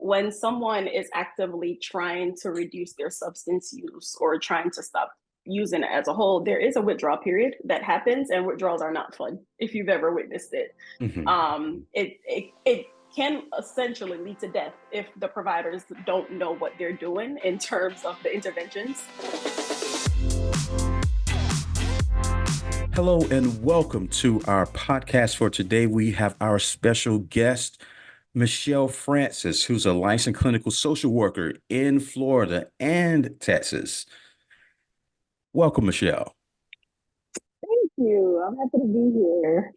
when someone is actively trying to reduce their substance use or trying to stop using it as a whole, there is a withdrawal period that happens, and withdrawals are not fun if you've ever witnessed it. Hmm. It can essentially lead to death if the providers don't know what they're doing in terms of the interventions. Hello and welcome to our podcast. For today, we have our special guest, Michelle Francis, who's a licensed clinical social worker in Florida and Texas. Welcome, Michelle. Thank you. I'm happy to be here.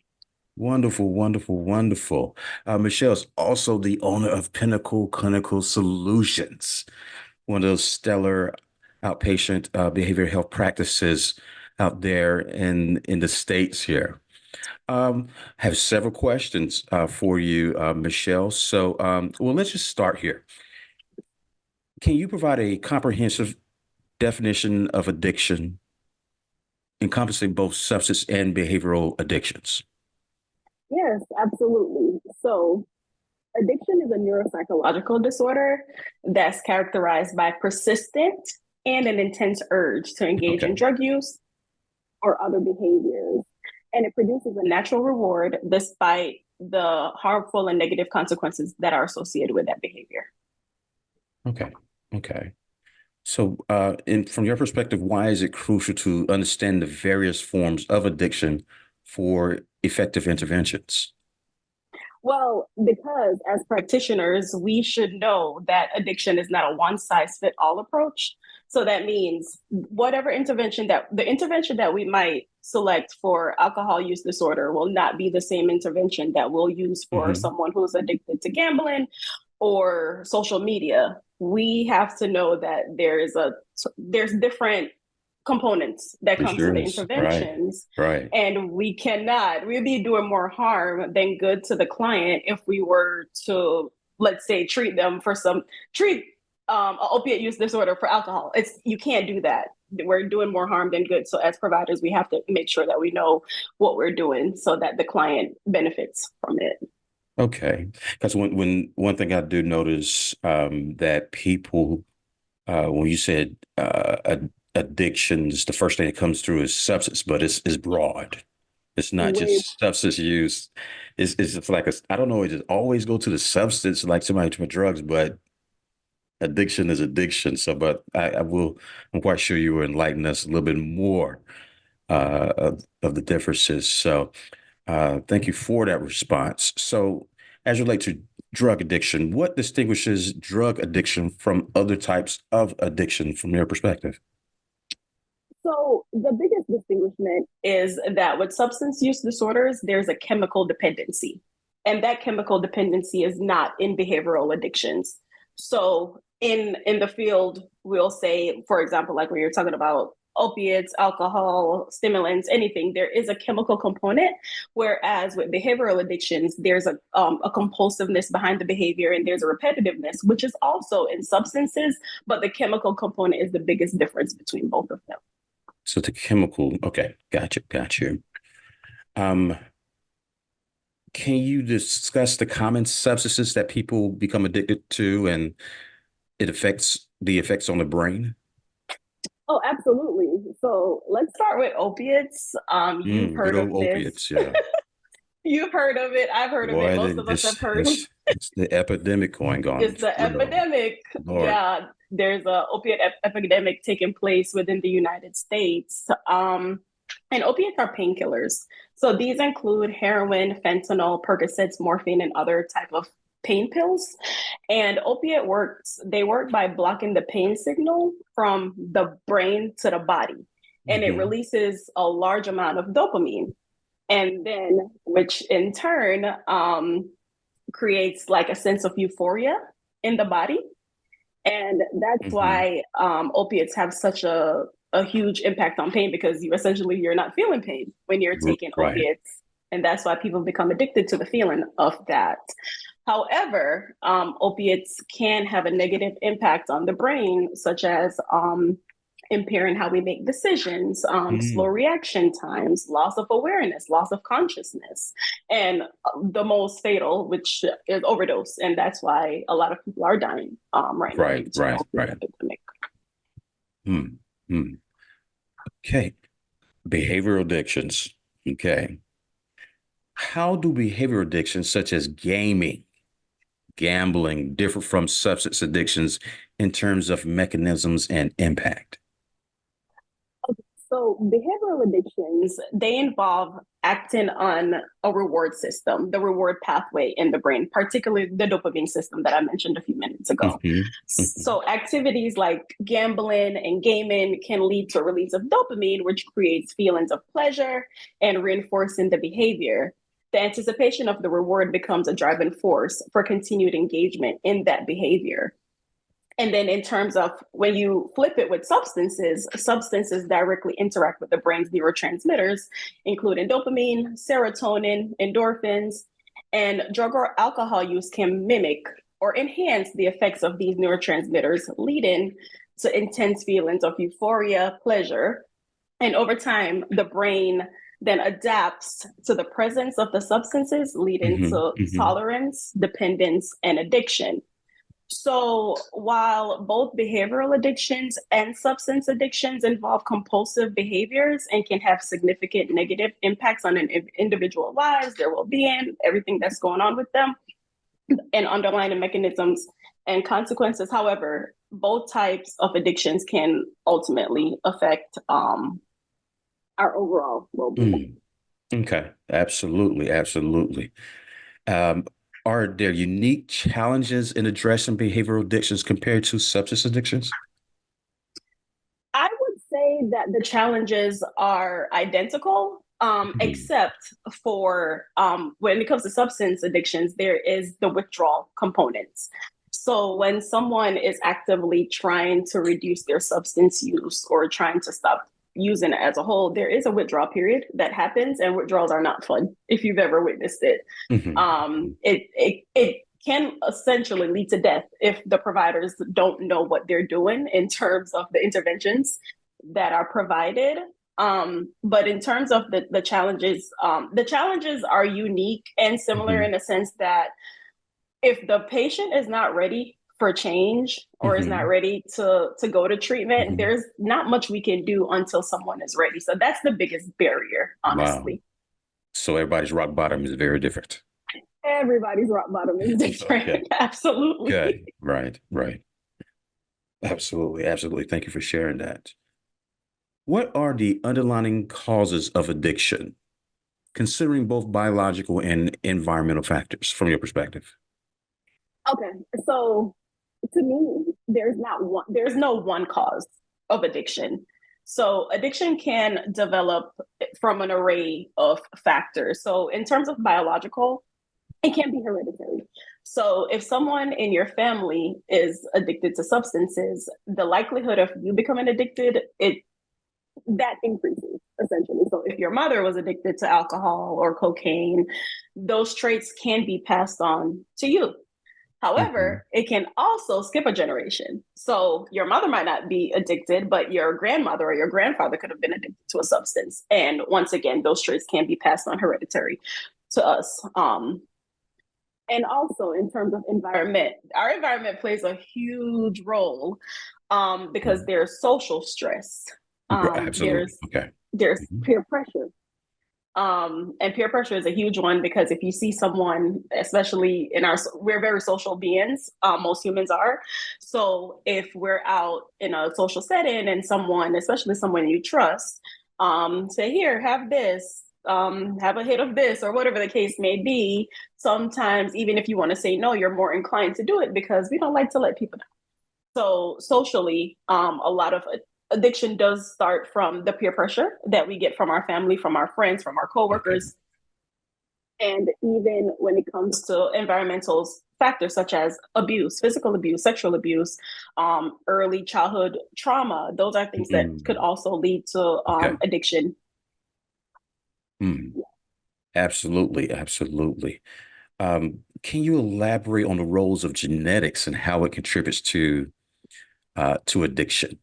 Wonderful, wonderful, wonderful. Michelle is also the owner of Pinnacle Clinical Solutions, one of those stellar outpatient behavioral health practices out there in the States here. Have several questions for you, Michelle. So, well, let's just start here. Can you provide a comprehensive definition of addiction, encompassing both substance and behavioral addictions? Yes, absolutely. So, addiction is a neuropsychological disorder that's characterized by persistent and an intense urge to engage in drug use or other behaviors. And it produces a natural reward despite the harmful and negative consequences that are associated with that behavior. Okay. So, from your perspective, why is it crucial to understand the various forms of addiction for effective interventions? Well, because as practitioners, we should know that addiction is not a one-size-fits-all approach. So that means the intervention that we might select for alcohol use disorder will not be the same intervention that we'll use for someone who's addicted to gambling or social media. We have to know that there's different components that come to the interventions. Right. And we'd be doing more harm than good to the client if we were to, let's say, treat opiate use disorder for alcohol. You can't do that. We're doing more harm than good. So as providers, we have to make sure that we know what we're doing so that the client benefits from it. Okay. Because when one thing I do notice that people, when you said addictions, the first thing that comes through is substance, but it's broad. It's not just substance use. It's like I don't know, it just always go to the substance, like somebody took drugs, but addiction is addiction. So, but I'm quite sure you will enlighten us a little bit more of the differences. So, thank you for that response. So, as it relates to drug addiction, what distinguishes drug addiction from other types of addiction from your perspective? So the biggest distinguishment is that with substance use disorders, there's a chemical dependency, and that chemical dependency is not in behavioral addictions. So in the field, we'll say, for example, like when you're talking about opiates, alcohol, stimulants, anything, there is a chemical component. Whereas with behavioral addictions, there's a compulsiveness behind the behavior, and there's a repetitiveness, which is also in substances, but the chemical component is the biggest difference between both of them. So the chemical, okay, got you. Can you discuss the common substances that people become addicted to and the effects on the brain? Oh, absolutely. So let's start with opiates. You've heard of this. Opiates, yeah. You've heard of it. I've heard of it. Most of us have heard. It's the epidemic going on. It's the epidemic. Lord. Yeah, there's a opiate epidemic taking place within the United States. And opiates are painkillers. So these include heroin, fentanyl, Percocets, morphine, and other type of pain pills. And they work by blocking the pain signal from the brain to the body. And it releases a large amount of dopamine. And then, which in turn creates like a sense of euphoria in the body. And that's why opiates have such a huge impact on pain, because you're not feeling pain when you're taking opiates. And that's why people become addicted to the feeling of that. However, opiates can have a negative impact on the brain, such as impairing how we make decisions, slow Mm. reaction times, loss of awareness, loss of consciousness, and the most fatal, which is overdose. And that's why a lot of people are dying right now Right, due to right, opioid right. epidemic. Mm. Mm. Okay. Behavioral addictions. Okay. How do behavioral addictions such as gaming, gambling differ from substance addictions in terms of mechanisms and impact? So behavioral addictions, they involve acting on a reward system, the reward pathway in the brain, particularly the dopamine system that I mentioned a few minutes ago. Hmm. Hmm. So activities like gambling and gaming can lead to a release of dopamine, which creates feelings of pleasure and reinforcing the behavior. The anticipation of the reward becomes a driving force for continued engagement in that behavior. And then in terms of when you flip it with substances, substances directly interact with the brain's neurotransmitters, including dopamine, serotonin, endorphins, and drug or alcohol use can mimic or enhance the effects of these neurotransmitters, leading to intense feelings of euphoria, pleasure. And over time, the brain then adapts to the presence of the substances, leading Hmm. to Hmm. tolerance, dependence, and addiction. So, while both behavioral addictions and substance addictions involve compulsive behaviors and can have significant negative impacts on an individual lives, their well-being, everything that's going on with them, and underlying mechanisms and consequences. However, both types of addictions can ultimately affect our overall well-being. Mm. Okay. Absolutely. Absolutely. Um, are there unique challenges in addressing behavioral addictions compared to substance addictions? I would say that the challenges are identical, Mhm. except for when it comes to substance addictions, there is the withdrawal components. So when someone is actively trying to reduce their substance use or trying to stop using it as a whole, there is a withdrawal period that happens, and withdrawals are not fun if you've ever witnessed it. Mhm. It can essentially lead to death if the providers don't know what they're doing in terms of the interventions that are provided. But in terms of the challenges are unique and similar Mhm. in the sense that if the patient is not ready for change or is not Mhm. ready to go to treatment, Mhm. there's not much we can do until someone is ready. So that's the biggest barrier, Wow. honestly. So everybody's rock bottom is very different. Everybody's rock bottom is Okay. different. Absolutely. Okay. Right. Right. Absolutely. Absolutely. Thank you for sharing that. What are the underlying causes of addiction, considering both biological and environmental factors from your perspective? Okay, so to me, there's no one cause of addiction. So addiction can develop from an array of factors. So in terms of biological, it can be hereditary. So if someone in your family is addicted to substances, the likelihood of you becoming addicted, it that increases essentially. So if your mother was addicted to alcohol or cocaine, those traits can be passed on to you. Mhm. However, it can also skip a generation. So your mother might not be addicted, but your grandmother or your grandfather could have been addicted to a substance. And once again, those traits can be passed on hereditary to us. And also in terms of environment, our environment plays a huge role because Mhm. there's social stress. Um, Absolutely. there's Okay. there's Mhm. peer pressure. And peer pressure is a huge one because if you see someone, especially we're very social beings, most humans are. So if we're out in a social setting and someone, especially someone you trust, say, here, have this, have a hit of this, or whatever the case may be, sometimes even if you want to say no, you're more inclined to do it because we don't like to let people. So socially, a lot of addiction does start from the peer pressure that we get from our family, from our friends, from our Okay. coworkers, and even when it comes to environmental factors such as abuse, physical abuse, sexual abuse, early childhood trauma. Those are things that could Mm. also lead to Okay. addiction. Mm. Absolutely. Absolutely. Can you elaborate on the roles of genetics and how it contributes to addiction?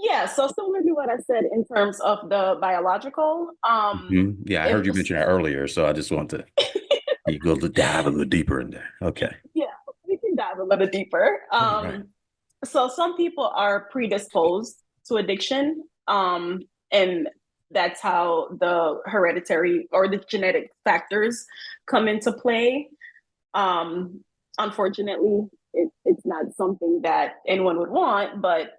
Yeah, so similar to what I said in terms of the biological, Yeah, I if heard you mention that earlier, so I just want to you go to dive a little deeper in there. Okay. yeah, we can dive a little deeper. Right. So some people are predisposed to addiction, and that's how the hereditary or the genetic factors come into play. Um, Unfortunately, it's not something that anyone would want, but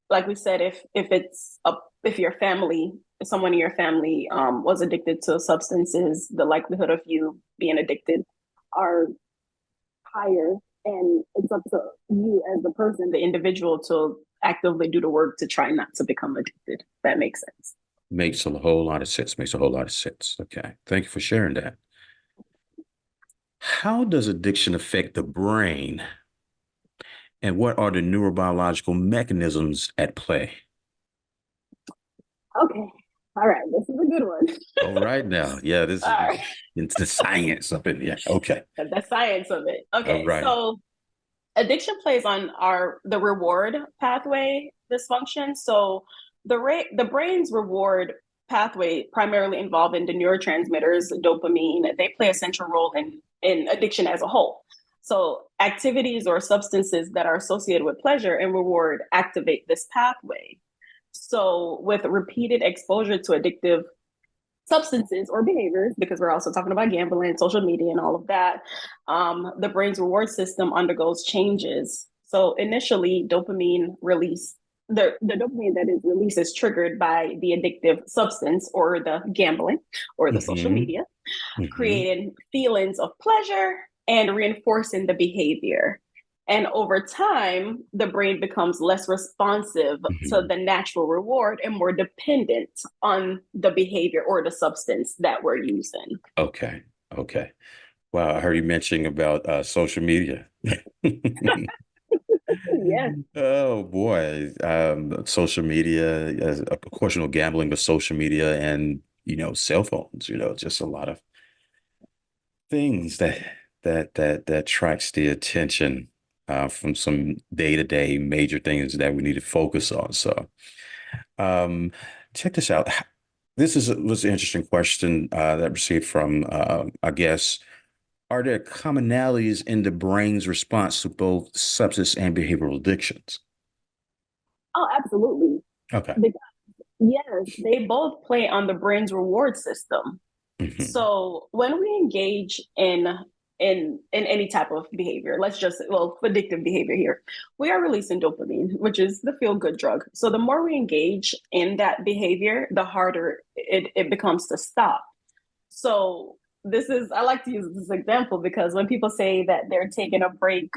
like we said, if your family, if someone in your family was addicted to substances, the likelihood of you being addicted are higher, and it's up to you as the person, the individual, to actively do the work to try not to become addicted. That makes sense. Makes a whole lot of sense. Makes a whole lot of sense. Okay. Thank you for sharing that. How does addiction affect the brain, and what are the neurobiological mechanisms at play? Okay. All right. This is a good one. All right now. Yeah, this All is right. into the science of it. Yeah. Okay. The science of it. All Okay. right. So addiction plays on the reward pathway dysfunction. So the brain's reward pathway primarily involved in the neurotransmitters dopamine. They play a central role in addiction as a whole. So activities or substances that are associated with pleasure and reward activate this pathway. So with repeated exposure to addictive substances or behaviors, because we're also talking about gambling, social media, and all of that, the brain's reward system undergoes changes. So initially, dopamine release, the dopamine that is released is triggered by the addictive substance or the gambling or the social Mm-hmm. media, Mm-hmm. creating feelings of pleasure and reinforcing the behavior. And over time, the brain becomes less responsive to Mm-hmm. the natural reward and more dependent on the behavior or the substance that we're using. Okay. Okay. Wow. I heard you mentioning about social media. Yes. Oh boy. Social media, of course, gambling with social media and, cell phones, just a lot of things that tracks the attention from some day-to-day major things that we need to focus on. So um, check this out. Was an interesting question that I received from I guess, are there commonalities in the brain's response to both substance and behavioral addictions? Oh, absolutely. Okay. Because, yes, they both play on the brain's reward system. Hmm. So when we engage in any type of behavior, let's just addictive behavior here, we are releasing dopamine, which is the feel good drug. So the more we engage in that behavior, the harder it becomes to stop. So this is I like to use this example because when people say that they're taking a break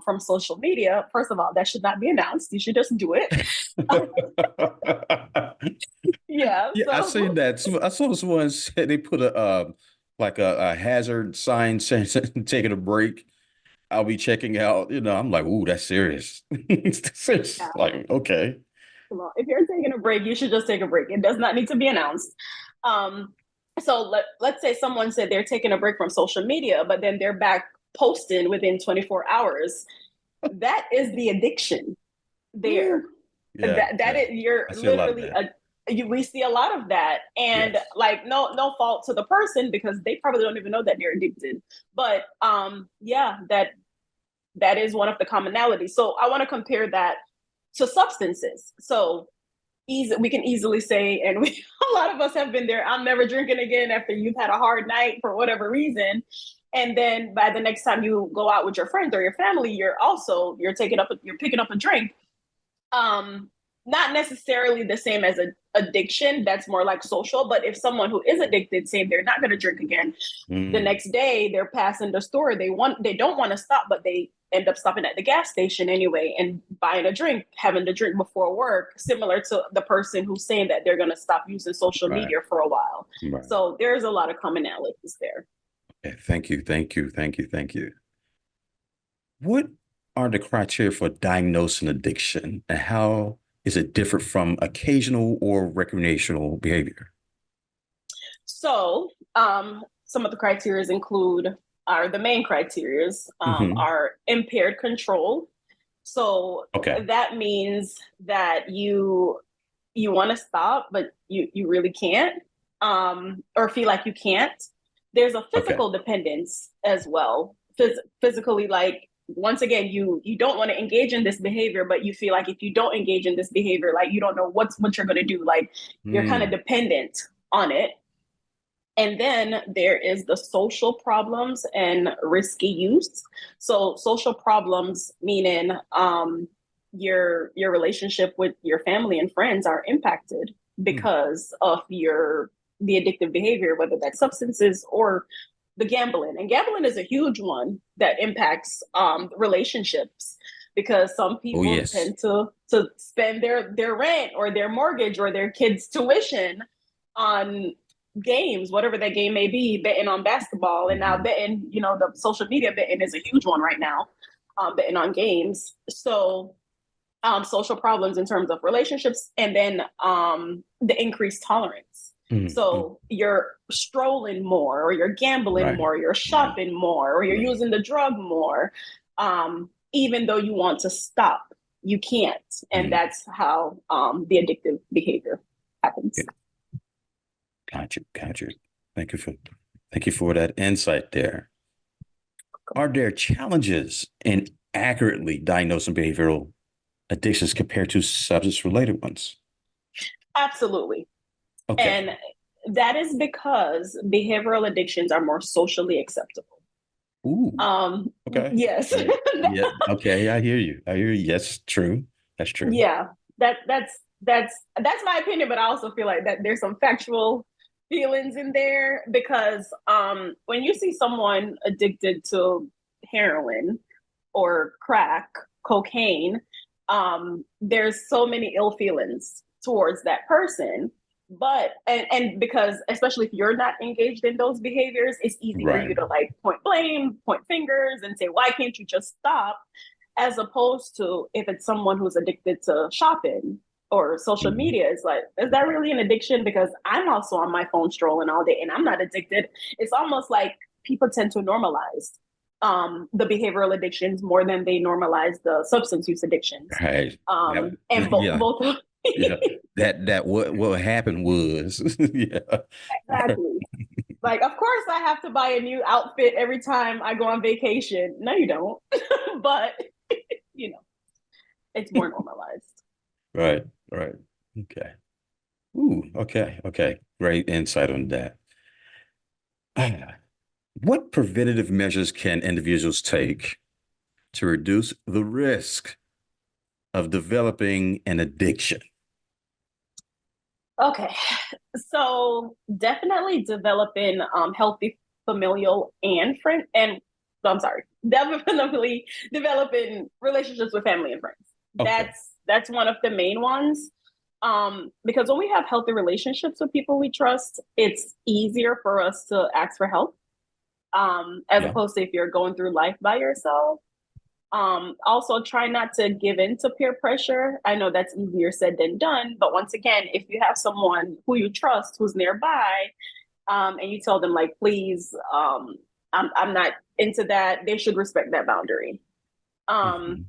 from social media, first of all, that should not be announced. You should just do it. Yeah. Yeah, I seen So that. I saw someone said they put a hazard sign saying taking a break. I'll be checking out. I'm like, ooh, that's serious. It's yeah. like, okay. Well, if you're taking a break, you should just take a break. It does not need to be announced. Um, so let's say someone said they're taking a break from social media, but then they're back posting within 24 hours. That is the addiction there. Yeah, That yeah. is you're I see a lot of literally that. we see a lot of that, and Yes. like no fault to the person because they probably don't even know that they're addicted. But yeah, that is one of the commonalities. So I want to compare that to substances. So we can easily say, and a lot of us have been there. I'm never drinking again after you've had a hard night for whatever reason, and then by the next time you go out with your friends or your family, you're picking up a drink. Um, Not necessarily the same as a addiction. That's more like social. But if someone who is addicted say they're not going to drink again, the Mm, next day they're passing the store. They don't want to stop, but they end up stopping at the gas station anyway and buying a drink, having the drink before work, similar to the person who's saying that they're going to stop using social right. media for a while. Right. So there's a lot of commonalities there. Okay, thank you. Thank you. Thank you. Thank you. What are the criteria for diagnosing addiction, and how is it different from occasional or recreational behavior? So some of the criteria include are the main criteria Hmm. are impaired control. So Okay. that means that you want to stop, but you really can't, or feel like you can't. There's a Okay. physical dependence as well. Physically, like once again, you don't want to engage in this behavior, but you feel like if you don't engage in this behavior, like you don't know what you're going to do. Like you're kind of Mm. dependent on it. And then there is the social problems and risky use. So social problems meaning your relationship with your family and friends are impacted Mm. because of the addictive behavior, whether that's substances or the gambling. And gambling is a huge one that impacts relationships because some Oh, people yes. tend to spend their rent or their mortgage or their kids' tuition on games, whatever that game may be, betting on basketball. And now Mhm. betting, the social media betting is a huge one right now, betting on games. So social problems in terms of relationships, and then the increased tolerance. Mm. Mm. So you're strolling more, or you're gambling Right. more, you're Right. shopping more, or you're Right. using the drug more, even though you want to stop, you can't. And Mm. that's how the addictive behavior happens. Yeah. Gotcha. Gotcha. Thank you for thank you for that insight there. Are there challenges in accurately diagnosing behavioral addictions compared to substance related ones? Absolutely. Okay. And that is because behavioral addictions are more socially acceptable. Ooh. Um, Okay. yes. Yeah. Yeah. Okay. I hear you. I hear you. Yes, true. That's true. Yeah, that's my opinion, but I also feel like that there's some factual feelings in there because when you see someone addicted to heroin or crack, cocaine, there's so many ill feelings towards that person. But and because especially if you're not engaged in those behaviors, it's easy for you Right. to like point blame, point fingers, and say, why can't you just stop? As opposed to if it's someone who's addicted to shopping or social Mhm. media, it's like, is that really an addiction? Because I'm also on my phone strolling all day and I'm not addicted. It's almost like people tend to normalize the behavioral addictions more than they normalize the substance use addictions. Right. Yeah. And Yeah. both Yeah. That what happened was yeah. exactly. Like, of course, I have to buy a new outfit every time I go on vacation. No, you don't. But you know, it's more normalized. Right. Right. Okay. Ooh, okay. Okay. Great insight on that. Ah, what preventative measures can individuals take to reduce the risk of developing an addiction? Okay, so definitely developing healthy familial and friend and I'm sorry, definitely developing relationships with family and friends. Okay. That's one of the main ones. Because when we have healthy relationships with people we trust, it's easier for us to ask for help. As Yeah. opposed to if you're going through life by yourself. Also, try not to give in to peer pressure. I know that's easier said than done, but once again, if you have someone who you trust who's nearby, and you tell them like, please, I'm not into that, they should respect that boundary. Um, Mhm.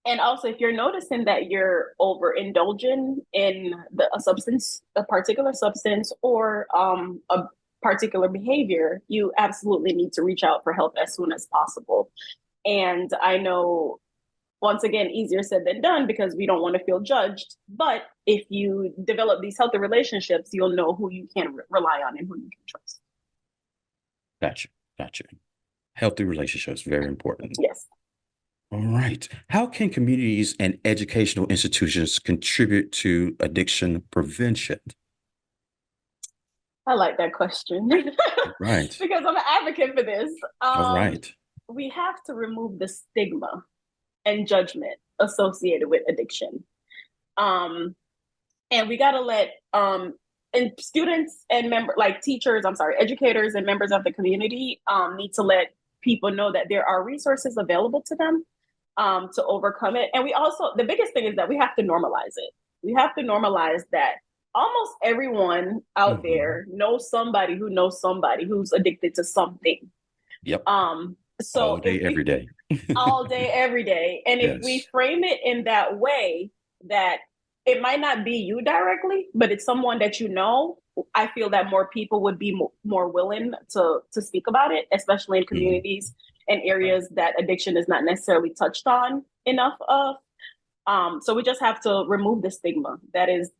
and also, if you're noticing that you're overindulging in a substance, a particular substance, or a particular behavior, you absolutely need to reach out for help as soon as possible. And I know, once again, easier said than done because we don't want to feel judged. But if you develop these healthy relationships, you'll know who you can rely on and who you can trust. Gotcha. Gotcha. Healthy relationships, very important. Yes. All right. How can communities and educational institutions contribute to addiction prevention? I like that question Right. because I'm an advocate for this. All right. We have to remove the stigma and judgment associated with addiction. Um, and we got to let and students and member like teachers, I'm sorry, educators and members of the community need to let people know that there are resources available to them to overcome it. And we also, the biggest thing is that we have to normalize it. We have to normalize that almost everyone out Mhm. there knows somebody who's addicted to something. Yep. Um, All so if day, every we day. all day, every day. And if we Yes. frame it in that way, that it might not be you directly, but it's someone that you know, I feel that more people would be more willing to speak about it, especially in Mhm. communities and areas that addiction is not necessarily touched on enough of. So we just have to remove the stigma. That is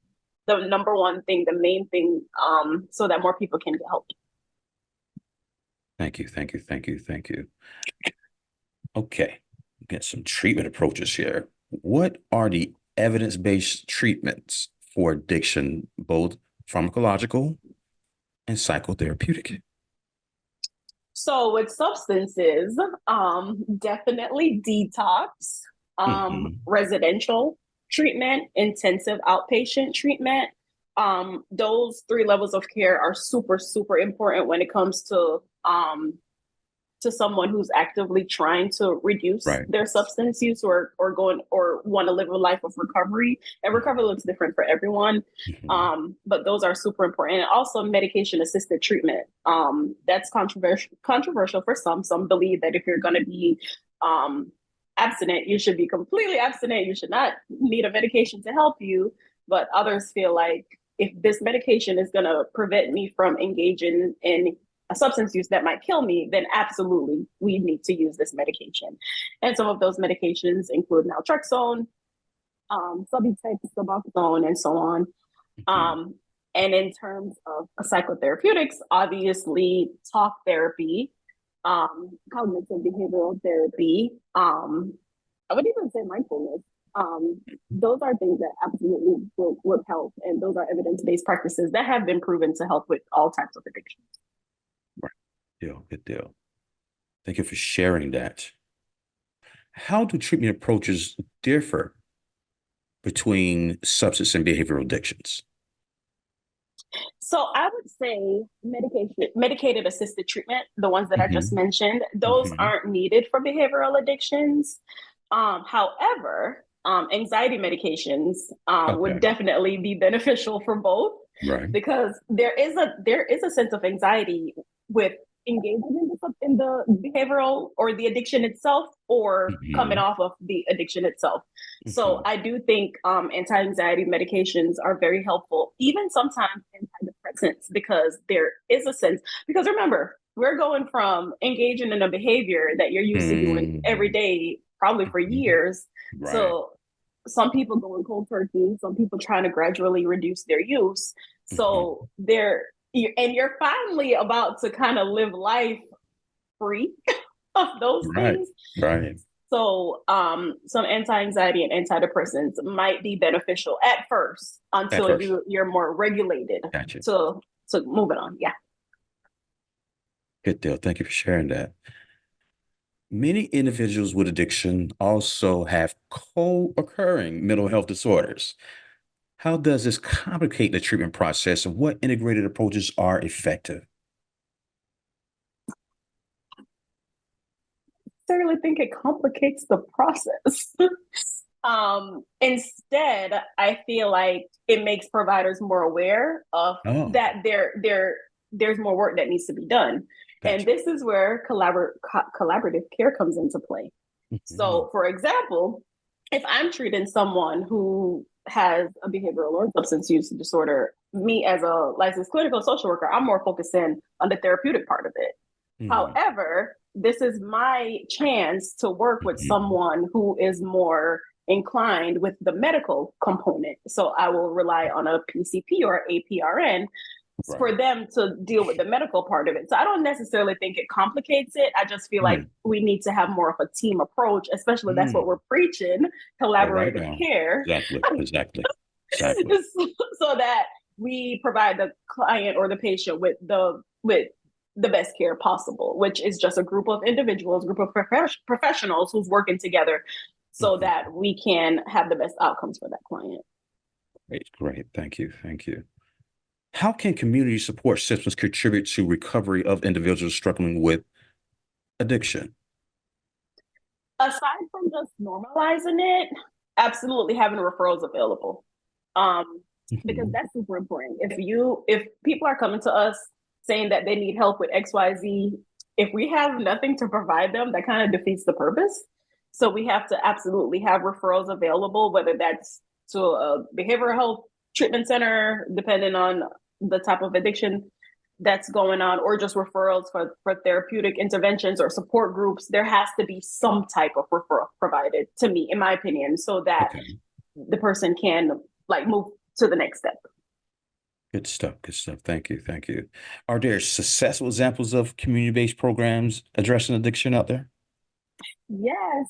the number one thing, the main thing, so that more people can get help. Thank you. Thank you. Thank you. Thank you. Okay. Get some treatment approaches here. What are the evidence-based treatments for addiction, both pharmacological and psychotherapeutic? So with substances, definitely detox, Hmm. residential treatment, intensive outpatient treatment. Those three levels of care are super, super important when it comes to someone who's actively trying to reduce Right. their substance use or going or want to live a life of recovery. And recovery looks different for everyone. Hmm. But those are super important. And also medication assisted treatment. That's controversial for some. Some believe that if you're going to be abstinent, you should be completely abstinent. You should not need a medication to help you. But others feel like if this medication is going to prevent me from engaging in a substance use that might kill me, then absolutely we need to use this medication. And some of those medications include naltrexone, Subutex, Suboxone, and so on. Hmm. Um, and in terms of psychotherapeutics, obviously talk therapy, cognitive behavioral therapy, I would even say mindfulness. Those are things that absolutely would help. And those are evidence-based practices that have been proven to help with all types of addictions. Right. Deal. Good deal. Thank you for sharing that. How do treatment approaches differ between substance and behavioral addictions? So I would say medicated assisted treatment, the ones that I just Hmm. mentioned, those Hmm. aren't needed for behavioral addictions. However, anxiety medications would Okay. definitely be beneficial for both Right. because there is a sense of anxiety with engaging in the behavioral or the addiction itself or coming Hmm. off of the addiction itself. So Hmm. I do think anti-anxiety medications are very helpful, even sometimes antidepressants, because there is a sense, because remember, we're going from engaging in a behavior that you're used to doing every Hmm. day, probably for Hmm. years. Right. So some people going cold turkey, some people trying to gradually reduce their use. So Hmm. and you're finally about to kind of live life free of those Right. things. Right. So some anti-anxiety and antidepressants might be beneficial at first At until first. you're more regulated Gotcha. to move it on. Yeah. Good deal. Thank you for sharing that. Many individuals with addiction also have co-occurring mental health disorders. How does this complicate the treatment process and what integrated approaches are effective? Necessarily think it complicates the process. Instead, I feel like it makes providers more aware of Oh, that there's more work that needs to be done. And gotcha. this is where collaborative care comes into play. Mhm. So, for example, if I'm treating someone who has a behavioral or substance use disorder, me as a licensed clinical social worker, I'm more focused in on the therapeutic part of it. Mhm. However, this is my chance to work with Mhm. someone who is more inclined with the medical component. So I will rely on a PCP or APRN Right. for them to deal with the medical part of it. So I don't necessarily think it complicates it. I just feel like Mm. we need to have more of a team approach, especially that's what Mm. we're preaching, All right collaborative now. care, Exactly. Exactly. Exactly. so that we provide the client or the patient with the best care possible, which is just a group of individuals, group of professionals who's working together so Mhm. that we can have the best outcomes for that client. Great. Great. Thank you. Thank you. How can community support systems contribute to recovery of individuals struggling with addiction? Aside from just normalizing it, absolutely having referrals available. Um, because Mhm. that's super important. If people are coming to us saying that they need help with XYZ if we have nothing to provide them, that kind of defeats the purpose. So we have to absolutely have referrals available, whether that's to a behavioral health treatment center, depending on the type of addiction that's going on, or just referrals for therapeutic interventions or support groups. There has to be some type of referral provided, to me, in my opinion, so that Okay. the person can like move to the next step. Good stuff. Good stuff. Thank you. Thank you. Are there successful examples of community-based programs addressing addiction out there? Yes,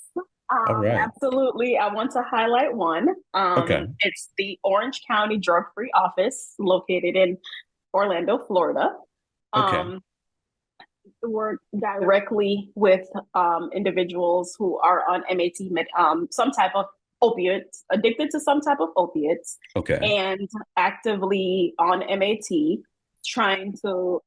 All right. absolutely. I want to highlight one. Okay. It's the Orange County Drug Free Office located in Orlando, Florida. Okay. Um, work directly with individuals who are on MAT, some type of opiates, addicted to some type of opiates, Okay. and actively on MAT, trying to,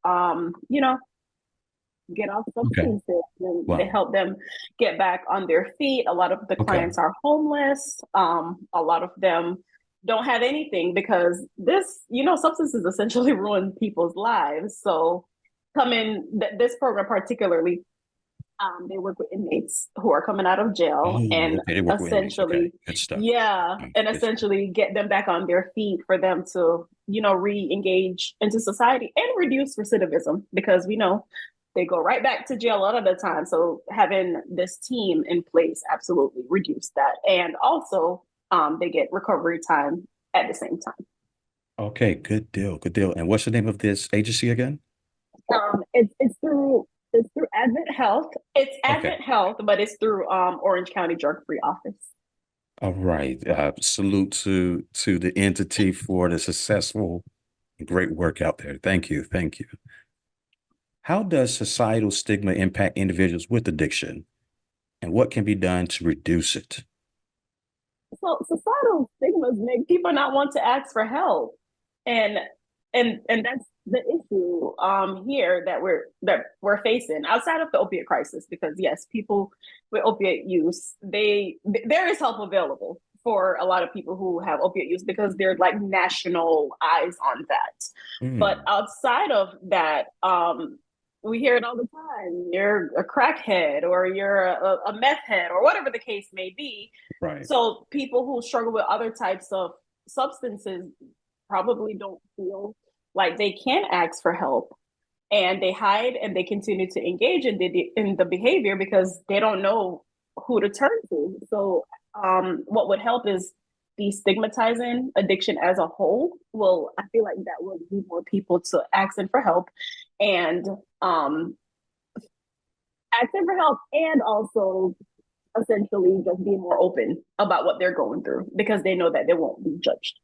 get off Okay. substances and they Wow. help them get back on their feet. A lot of the Okay. clients are homeless. A lot of them don't have anything because substances essentially ruin people's lives. So this program particularly, they work with inmates who are coming out of jail Oh, and okay. They work with inmates. Okay. essentially, Good stuff. yeah, and Good stuff. essentially get them back on their feet for them to, re-engage into society and reduce recidivism because we know they go right back to jail a lot of the time. So having this team in place absolutely reduce that. And also they get recovery time at the same time. Okay. Good deal. Good deal. And what's the name of this agency again? It's through Advent Health. It's Okay. Advent Health, but it's through Orange County Drug Free Office. All right. Salute to the entity for the successful, great work out there. Thank you. Thank you. How does societal stigma impact individuals with addiction, and what can be done to reduce it? So societal stigmas make people not want to ask for help, and and that's the issue here that we're facing outside of the opiate crisis. Because yes, people with opiate use, there is help available for a lot of people who have opiate use because there's like national eyes on that. But Mm, outside of that, we hear it all the time. You're a crackhead, or you're a meth head, or whatever the case may be. right. So people who struggle with other types of substances probably don't feel like they can ask for help, and they hide and they continue to engage in the behavior because they don't know who to turn to. So what would help is destigmatizing addiction as a whole. Well, I feel like that will lead more people to asking for help, and um, asking for help, and also essentially just being more open about what they're going through because they know that they won't be judged.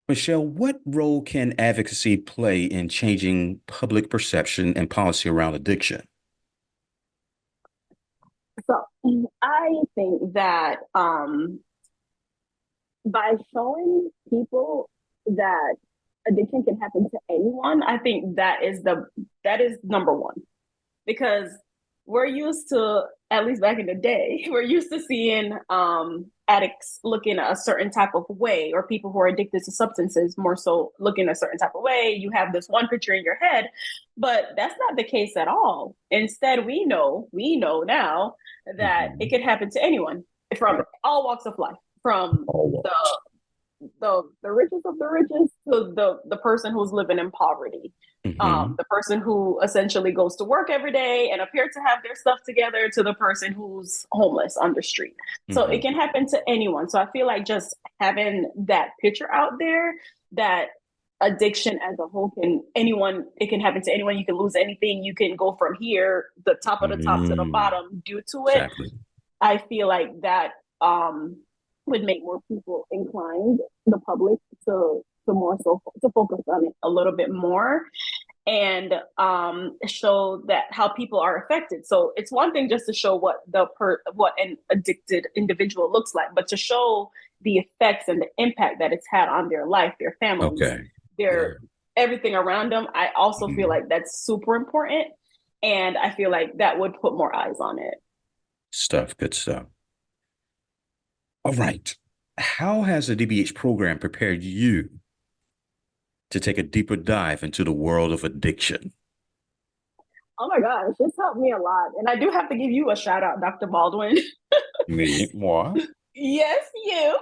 Michelle, what role can advocacy play in changing public perception and policy around addiction? So I think that by showing people that addiction can happen to anyone, I think that is number one, because we're used to, at least back in the day, we're used to seeing addicts looking a certain type of way, or people who are addicted to substances more so looking a certain type of way. You have this one picture in your head, but that's not the case at all. Instead, we know now that it Mhm. can happen to anyone from all walks of life, from All the walks. the richest of the richest to the person who's living in poverty, Hmm. the person who essentially goes to work every day and appear to have their stuff together, to the person who's homeless on the street. So it can Hmm. happen to anyone. So I feel like just having that picture out there, that addiction as a whole can anyone, it can happen to anyone. You can lose anything. You can go from here, the top of the top, to the Mm, bottom due to it. exactly. I feel like that would make more people inclined, the public, to more so to focus on it a little bit more, and show that how people are affected. So it's one thing just to show what an addicted individual looks like, but to show the effects and the impact that it's had on their life, their families, Okay. Yeah. their everything around them. I also feel Mhm. like that's super important, and I feel like that would put more eyes on it. Stuff. Good stuff. All right. How has the DBH program prepared you to take a deeper dive into the world of addiction? Oh my gosh, this helped me a lot. And I do have to give you a shout out, Dr. Baldwin. Me, moi. Yes, you.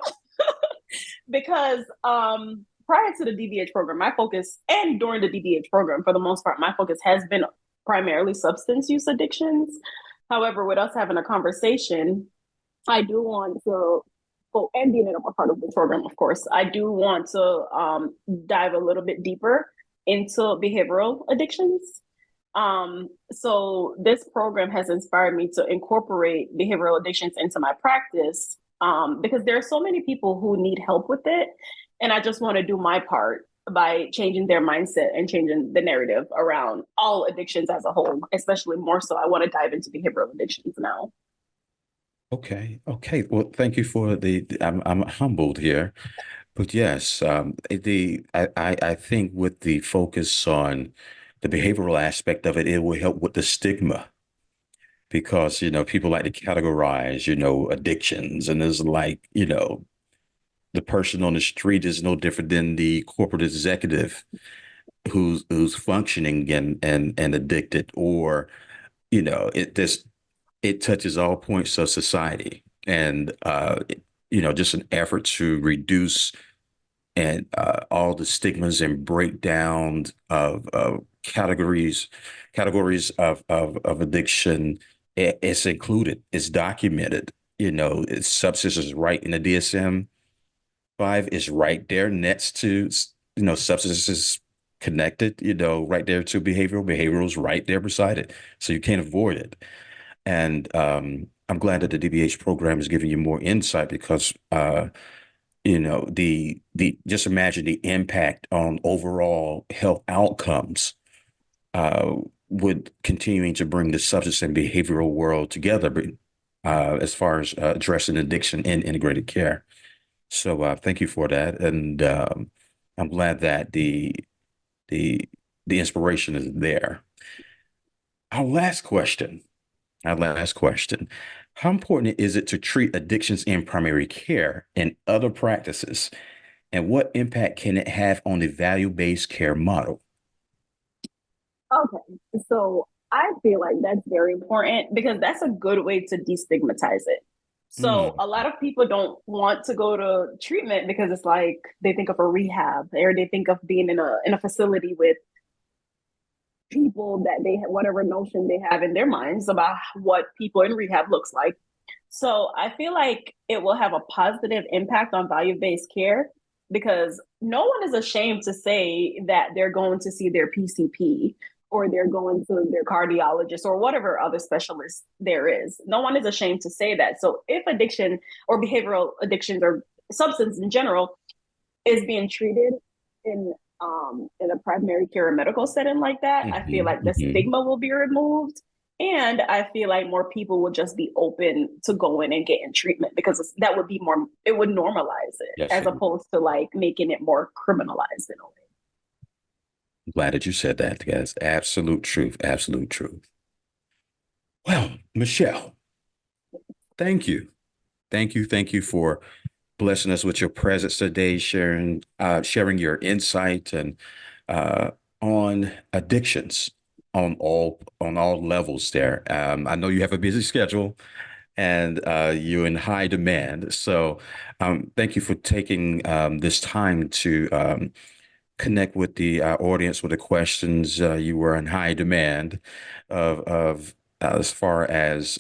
Because prior to the DBH program, my focus, and during the DBH program, for the most part, my focus has been primarily substance use addictions. However, with us having a conversation, I do want to, well, and being a part of the program, of course, I do want to dive a little bit deeper into behavioral addictions. So this program has inspired me to incorporate behavioral addictions into my practice because there are so many people who need help with it. And I just want to do my part by changing their mindset and changing the narrative around all addictions as a whole, especially more so. I want to dive into behavioral addictions now. Okay. Okay. Well, thank you for I'm humbled here, but yes, I think with the focus on the behavioral aspect of it, it will help with the stigma because, people like to categorize, addictions, and it's like, the person on the street is no different than the corporate executive who's functioning and addicted, or, it touches all points of society, and just an effort to reduce and all the stigmas and breakdown of categories of addiction. It's included, it's documented. It's substances right in the DSM-5 is right there next to, substances connected, right there to behavioral is right there beside it, so you can't avoid it. And I'm glad that the DBH program is giving you more insight because the just imagine the impact on overall health outcomes uh, with continuing to bring the substance and behavioral world together, as far as addressing addiction in integrated care. So thank you for that, and I'm glad that the the inspiration is there. Our last question. Our last question. How important is it to treat addictions in primary care and other practices? And what impact can it have on the value-based care model? Okay, so I feel like that's very important because that's a good way to destigmatize it. So Mm, a lot of people don't want to go to treatment because it's like they think of a rehab or they think of being in a facility with people that they have whatever notion they have in their minds about what people in rehab looks like. So I feel like it will have a positive impact on value-based care because no one is ashamed to say that they're going to see their PCP or they're going to their cardiologist or whatever other specialist there is. No one is ashamed to say that. So if addiction or behavioral addictions or substance in general is being treated in a primary care or medical setting like that, I feel mhm, like the mhm. stigma will be removed. And I feel like more people will just be open to going and getting treatment because that would be more, it would normalize it Yes, as I'm opposed to like making it more criminalized in a way. glad that you said that, guys. Absolute truth. Absolute truth. Well, Michelle, thank you. Thank you. Thank you for blessing us with your presence today, sharing your insight and uh, on addictions on all levels there. I know you have a busy schedule and you're in high demand. So thank you for taking this time to connect with the audience with the questions. You were in high demand of as far as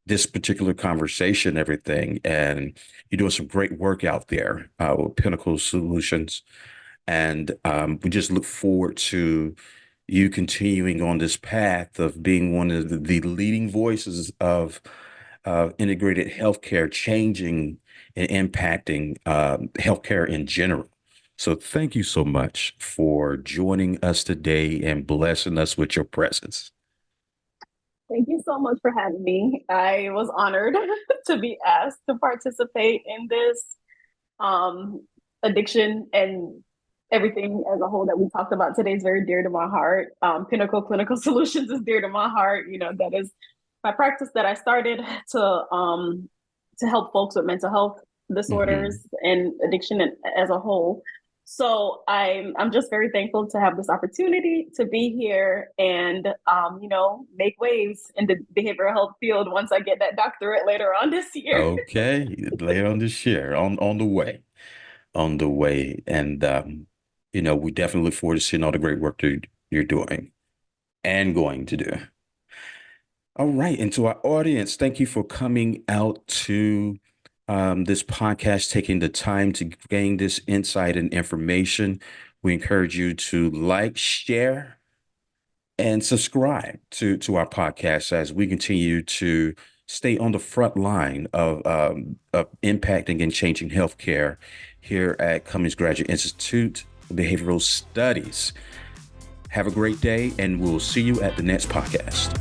this particular conversation, everything. And you're doing some great work out there with Pinnacle Solutions. And we just look forward to you continuing on this path of being one of the leading voices of integrated healthcare, changing and impacting healthcare in general. So thank you so much for joining us today and blessing us with your presence. Thank you so much for having me. I was honored to be asked to participate in this addiction and everything as a whole that we talked about today is very dear to my heart. Pinnacle Clinical Solutions is dear to my heart. You know, that is my practice that I started to help folks with mental health Mhm. disorders and addiction as a whole. So I'm just very thankful to have this opportunity to be here and make waves in the behavioral health field once I get that doctorate later on this year. Okay, later on this year, on the way, on the way, and we definitely look forward to seeing all the great work that you're doing and going to do. All right. And to our audience, thank you for coming out to this podcast, taking the time to gain this insight and information. We encourage you to like, share, and subscribe to our podcast as we continue to stay on the front line of impacting and changing healthcare here at Cummings Graduate Institute of Behavioral Studies. Have a great day, and we'll see you at the next podcast.